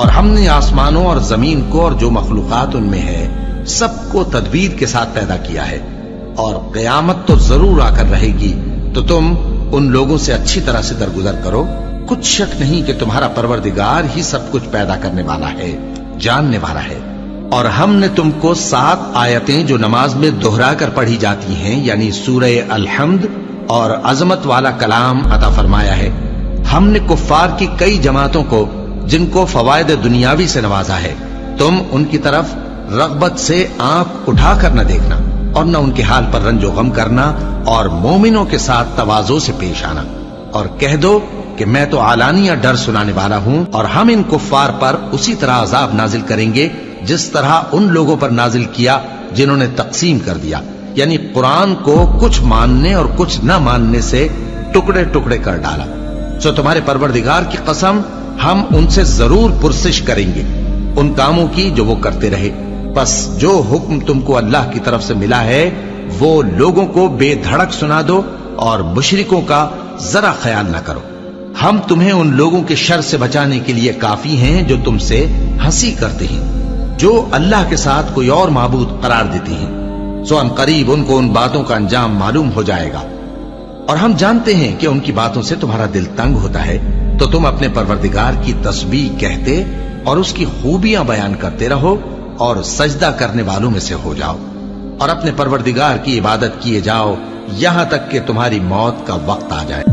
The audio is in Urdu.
اور ہم نے آسمانوں اور زمین کو اور جو مخلوقات ان میں ہے سب کو تدبیر کے ساتھ پیدا کیا ہے، اور قیامت تو ضرور آ کر رہے گی، تو تم ان لوگوں سے اچھی طرح سے درگزر کرو۔ کچھ شک نہیں کہ تمہارا پروردگار ہی سب کچھ پیدا کرنے والا ہے، جاننے والا ہے۔ اور ہم نے تم کو 7 آیتیں جو نماز میں دہرا کر پڑھی جاتی ہیں، یعنی سورہ الحمد اور عظمت والا کلام عطا فرمایا ہے۔ ہم نے کفار کی کئی جماعتوں کو جن کو فوائد دنیاوی سے نوازا ہے، تم ان کی طرف رغبت سے آنکھ اٹھا کر نہ دیکھنا اور نہ ان کے حال پر رنج و غم کرنا، اور مومنوں کے ساتھ تواضع سے پیش آنا، اور کہہ دو کہ میں تو علانیہ ڈر سنانے والا ہوں، اور ہم ان کفار پر اسی طرح عذاب نازل کریں گے جس طرح ان لوگوں پر نازل کیا جنہوں نے تقسیم کر دیا، یعنی قرآن کو کچھ ماننے اور کچھ نہ ماننے سے ٹکڑے ٹکڑے کر ڈالا۔ سو تمہارے پروردگار کی قسم ہم ان سے ضرور پرسش کریں گے ان کاموں کی جو وہ کرتے رہے۔ بس جو حکم تم کو اللہ کی طرف سے ملا ہے وہ لوگوں کو بے دھڑک سنا دو، اور مشرکوں کا ذرا خیال نہ کرو۔ ہم تمہیں ان لوگوں کے شر سے بچانے کے لیے کافی ہیں جو تم سے ہنسی کرتے ہیں، جو اللہ کے ساتھ کوئی اور معبود قرار دیتے ہیں۔ سو ان قریب ان کو ان باتوں کا انجام معلوم ہو جائے گا، اور ہم جانتے ہیں کہ ان کی باتوں سے تمہارا دل تنگ ہوتا ہے، تو تم اپنے پروردگار کی تسبیح کہتے اور اس کی خوبیاں بیان کرتے رہو، اور سجدہ کرنے والوں میں سے ہو جاؤ، اور اپنے پروردگار کی عبادت کیے جاؤ یہاں تک کہ تمہاری موت کا وقت آ جائے۔